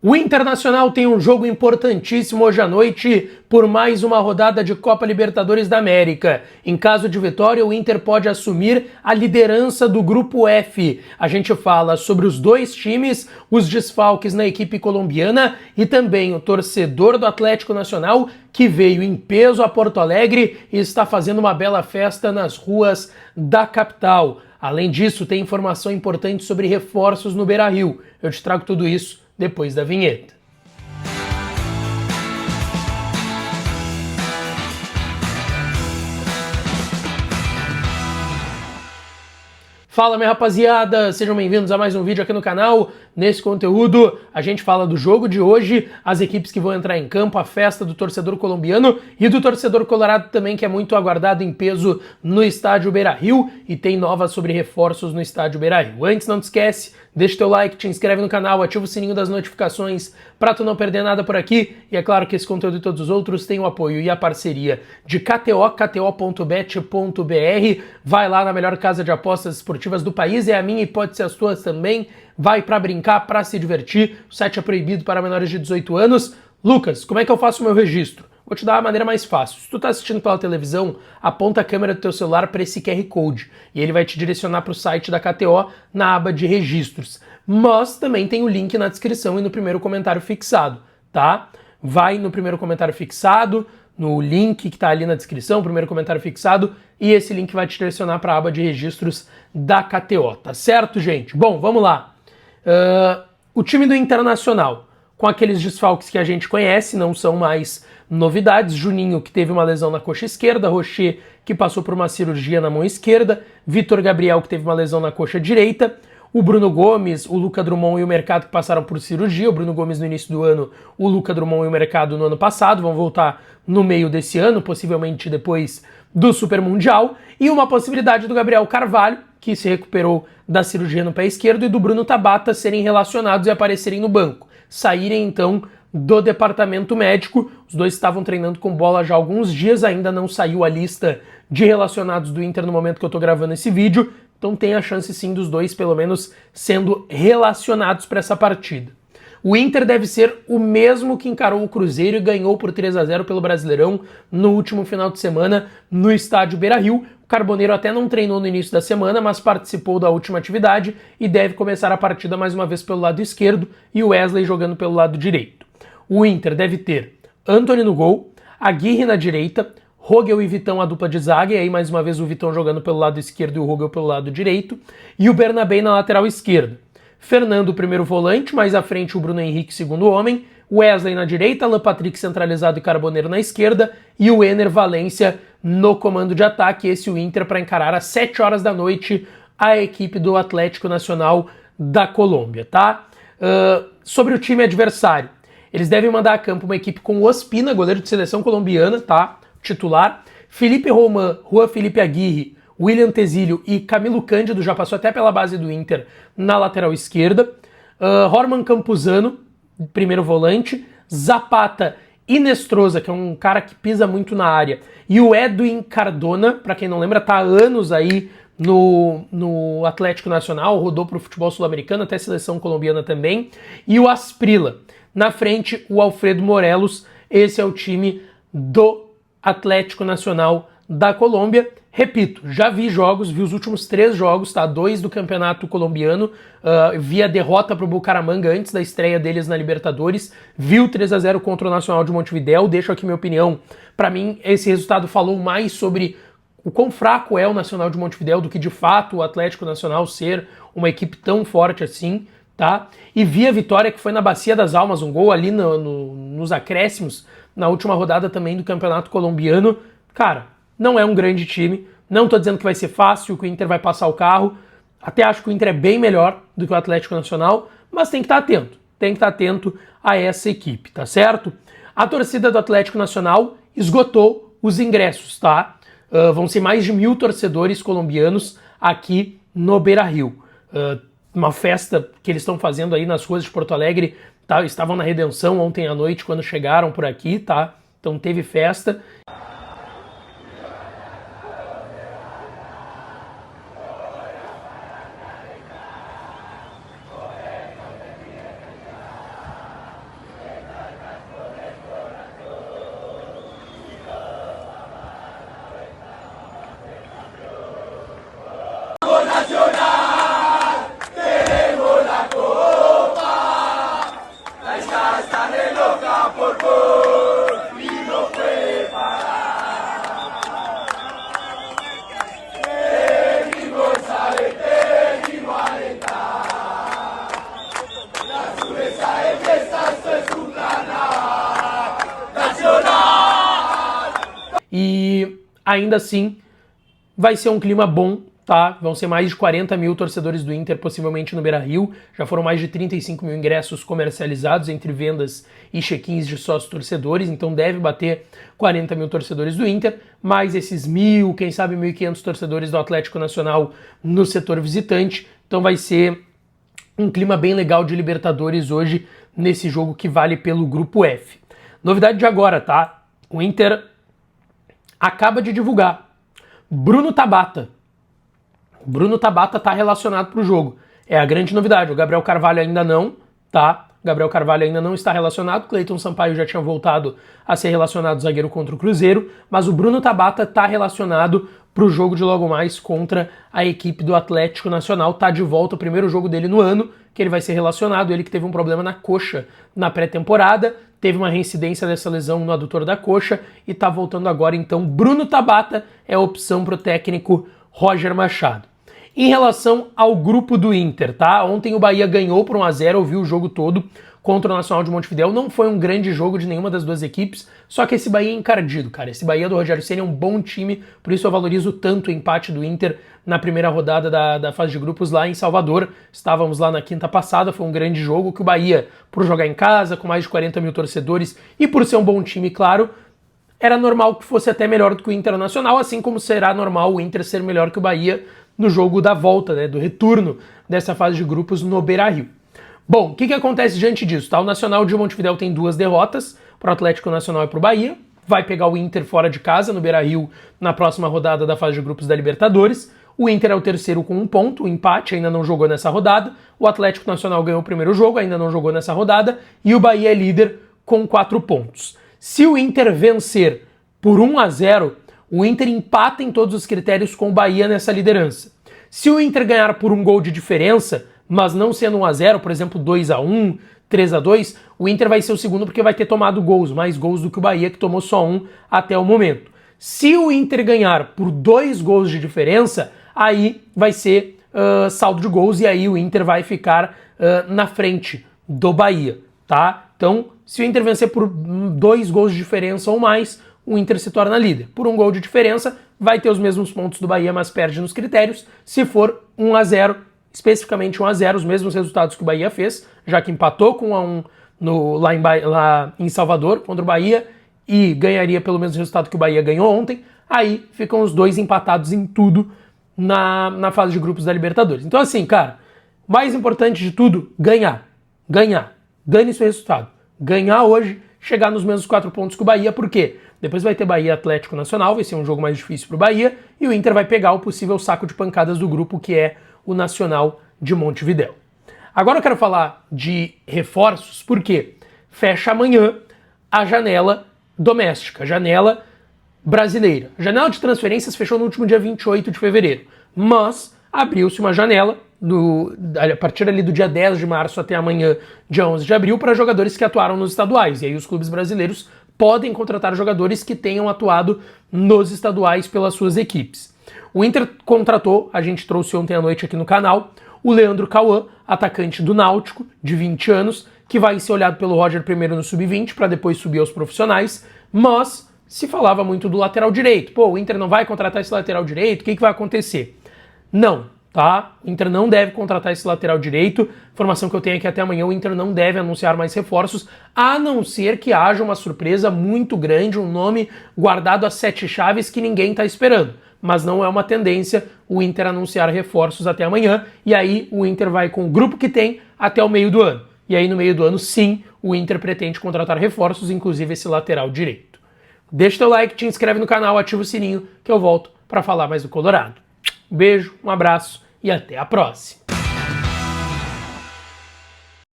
O Internacional tem um jogo importantíssimo hoje à noite por mais uma rodada de Copa Libertadores da América. Em caso de vitória, o Inter pode assumir a liderança do Grupo F. A gente fala sobre os dois times, os desfalques na equipe colombiana e também o torcedor do Atlético Nacional que veio em peso a Porto Alegre e está fazendo uma bela festa nas ruas da capital. Além disso, tem informação importante sobre reforços no Beira-Rio. Eu te trago tudo isso depois da vinheta. Fala, minha rapaziada, sejam bem-vindos a mais um vídeo aqui no canal. Nesse conteúdo a gente fala do jogo de hoje, as equipes que vão entrar em campo, a festa do torcedor colombiano e do torcedor colorado também, que é muito aguardado em peso no estádio Beira-Rio, e tem novas sobre reforços no estádio Beira-Rio. Antes, não te esquece, deixa teu like, te inscreve no canal, ativa o sininho das notificações para tu não perder nada por aqui. E é claro que esse conteúdo e todos os outros têm o apoio e a parceria de KTO, kto.bet.br. Vai lá na melhor casa de apostas esportivas do país, é a minha e pode ser as tuas também. Vai pra brincar, pra se divertir. O site é proibido para menores de 18 anos. Lucas, como é que eu faço o meu registro? Vou te dar a maneira mais fácil. Se tu tá assistindo pela televisão, aponta a câmera do teu celular para esse QR Code e ele vai te direcionar para o site da KTO na aba de registros. Mas também tem o link na descrição e no primeiro comentário fixado, tá? Vai no primeiro comentário fixado, no link que tá ali na descrição, primeiro comentário fixado, e esse link vai te direcionar para a aba de registros da KTO, tá certo, gente? Bom, vamos lá. O time do Internacional, com aqueles desfalques que a gente conhece, não são mais novidades. Juninho, que teve uma lesão na coxa esquerda, Rocher, que passou por uma cirurgia na mão esquerda, Vitor Gabriel, que teve uma lesão na coxa direita, o Bruno Gomes, o Luca Drummond e o Mercado, que passaram por cirurgia, o Bruno Gomes no início do ano, o Luca Drummond e o Mercado no ano passado, vão voltar no meio desse ano, possivelmente depois do Super Mundial, e uma possibilidade do Gabriel Carvalho, que se recuperou da cirurgia no pé esquerdo, e do Bruno Tabata serem relacionados e aparecerem no banco, saírem então do departamento médico. Os dois estavam treinando com bola já há alguns dias, ainda não saiu a lista de relacionados do Inter no momento que eu tô gravando esse vídeo, então tem a chance sim dos dois pelo menos sendo relacionados para essa partida. O Inter deve ser o mesmo que encarou o Cruzeiro e ganhou por 3-0 pelo Brasileirão no último final de semana no estádio Beira-Rio. O Carboneiro até não treinou no início da semana, mas participou da última atividade e deve começar a partida mais uma vez pelo lado esquerdo e o Wesley jogando pelo lado direito. O Inter deve ter Antony no gol, Aguirre na direita, Rogel e Vitão a dupla de zaga, e aí mais uma vez o Vitão jogando pelo lado esquerdo e o Rogel pelo lado direito, e o Bernabé na lateral esquerda. Fernando, primeiro volante, mais à frente o Bruno Henrique, segundo homem, Wesley na direita, Alan Patrick centralizado e Carboneiro na esquerda, e o Ener Valencia no comando de ataque. Esse o Inter para encarar às 7 horas da noite a equipe do Atlético Nacional da Colômbia, tá? Sobre o time adversário, eles devem mandar a campo uma equipe com Ospina, goleiro de seleção colombiana, tá? Titular, Felipe Roman, Juan Felipe Aguirre, William Tezílio e Camilo Cândido, já passou até pela base do Inter, na lateral esquerda, Horman Campuzano, primeiro volante, Zapata e Nestroza, que é um cara que pisa muito na área, e o Edwin Cardona, para quem não lembra, tá há anos aí no Atlético Nacional, rodou pro futebol sul-americano, até seleção colombiana também, e o Asprilla. Na frente, o Alfredo Morelos. Esse é o time do Atlético Nacional da Colômbia. Repito, já vi jogos, vi os últimos 3 jogos, tá? 2 do campeonato colombiano, vi a derrota pro Bucaramanga antes da estreia deles na Libertadores, vi o 3-0 contra o Nacional de Montevidéu. Deixo aqui minha opinião. Para mim, esse resultado falou mais sobre o quão fraco é o Nacional de Montevidéu do que de fato o Atlético Nacional ser uma equipe tão forte assim, tá? E vi a vitória que foi na Bacia das Almas, um gol ali nos acréscimos, na última rodada também do campeonato colombiano. Cara, não é um grande time, não tô dizendo que vai ser fácil, que o Inter vai passar o carro, até acho que o Inter é bem melhor do que o Atlético Nacional, mas tem que estar atento a essa equipe, tá certo? A torcida do Atlético Nacional esgotou os ingressos, tá? Vão ser mais de 1.000 torcedores colombianos aqui no Beira-Rio. Uma festa que eles estão fazendo aí nas ruas de Porto Alegre, tá? Estavam na Redenção ontem à noite quando chegaram por aqui, tá? Então teve festa. E ainda assim vai ser um clima bom, tá? Vão ser mais de 40 mil torcedores do Inter, possivelmente no Beira-Rio. Já foram mais de 35 mil ingressos comercializados entre vendas e check-ins de sócios torcedores, então deve bater 40 mil torcedores do Inter, mais esses 1.000, quem sabe 1.500 torcedores do Atlético Nacional no setor visitante. Então vai ser um clima bem legal de Libertadores hoje nesse jogo que vale pelo Grupo F. Novidade de agora, tá? O Inter acaba de divulgar. Bruno Tabata. Bruno Tabata tá relacionado pro jogo. É a grande novidade. O Gabriel Carvalho ainda não, tá? Gabriel Carvalho ainda não está relacionado. Cleiton Sampaio já tinha voltado a ser relacionado zagueiro contra o Cruzeiro, mas o Bruno Tabata tá relacionado pro jogo de logo mais contra a equipe do Atlético Nacional. Tá de volta, o primeiro jogo dele no ano, que ele vai ser relacionado. Ele que teve um problema na coxa na pré-temporada, teve uma reincidência dessa lesão no adutor da coxa e tá voltando agora. Então, Bruno Tabata é a opção pro técnico Roger Machado. Em relação ao grupo do Inter, tá? Ontem o Bahia ganhou por 1-0, eu vi o jogo todo contra o Nacional de Montevidéu. Não foi um grande jogo de nenhuma das duas equipes, só que esse Bahia é encardido, cara. Esse Bahia do Rogério Ceni é um bom time, por isso eu valorizo tanto o empate do Inter na primeira rodada da fase de grupos lá em Salvador. Estávamos lá na quinta passada, foi um grande jogo que o Bahia, por jogar em casa, com mais de 40 mil torcedores e por ser um bom time, claro, era normal que fosse até melhor do que o Internacional, assim como será normal o Inter ser melhor que o Bahia no jogo da volta, né, do retorno dessa fase de grupos no Beira-Rio. Bom, o que acontece diante disso? Tá? O Nacional de Montevidéu tem 2 derrotas, para o Atlético Nacional e para o Bahia. Vai pegar o Inter fora de casa, no Beira-Rio, na próxima rodada da fase de grupos da Libertadores. O Inter é o terceiro com 1 ponto, o empate ainda não jogou nessa rodada. O Atlético Nacional ganhou o primeiro jogo, ainda não jogou nessa rodada. E o Bahia é líder com 4 pontos. Se o Inter vencer por 1-0, o Inter empata em todos os critérios com o Bahia nessa liderança. Se o Inter ganhar por 1 gol de diferença, mas não sendo 1-0, por exemplo, 2-1, 3-2, o Inter vai ser o segundo porque vai ter tomado gols, mais gols do que o Bahia, que tomou só 1 até o momento. Se o Inter ganhar por 2 gols de diferença, aí vai ser saldo de gols e aí o Inter vai ficar na frente do Bahia, tá? Então, se o Inter vencer por 2 gols de diferença ou mais, o Inter se torna líder. Por 1 gol de diferença, vai ter os mesmos pontos do Bahia, mas perde nos critérios. Se for 1-0, especificamente 1-0, os mesmos resultados que o Bahia fez, já que empatou com 1-1 lá em Salvador contra o Bahia e ganharia pelo mesmo resultado que o Bahia ganhou ontem, aí ficam os dois empatados em tudo na fase de grupos da Libertadores. Então assim, cara, mais importante de tudo, ganhar. Dane esse resultado. Ganhar hoje, chegar nos mesmos 4 pontos que o Bahia, por quê? Depois vai ter Bahia Atlético Nacional, vai ser um jogo mais difícil para o Bahia, e o Inter vai pegar o possível saco de pancadas do grupo, que é o Nacional de Montevidéu. Agora eu quero falar de reforços, porque fecha amanhã a janela doméstica, a janela brasileira. A janela de transferências fechou no último dia 28 de fevereiro, mas abriu-se uma janela a partir ali do dia 10 de março até amanhã, dia 11 de abril, para jogadores que atuaram nos estaduais. E aí os clubes brasileiros podem contratar jogadores que tenham atuado nos estaduais pelas suas equipes. O Inter contratou, a gente trouxe ontem à noite aqui no canal, o Leandro Cauã, atacante do Náutico, de 20 anos, que vai ser olhado pelo Roger primeiro no sub-20, para depois subir aos profissionais, mas se falava muito do lateral direito. Pô, o Inter não vai contratar esse lateral direito, o que vai acontecer? Não, tá? O Inter não deve contratar esse lateral direito. Informação que eu tenho é que até amanhã o Inter não deve anunciar mais reforços, a não ser que haja uma surpresa muito grande, um nome guardado a 7 chaves que ninguém está esperando. Mas não é uma tendência o Inter anunciar reforços até amanhã, e aí o Inter vai com o grupo que tem até o meio do ano. E aí no meio do ano, sim, o Inter pretende contratar reforços, inclusive esse lateral direito. Deixa teu like, te inscreve no canal, ativa o sininho, que eu volto para falar mais do Colorado. Um beijo, um abraço e até a próxima.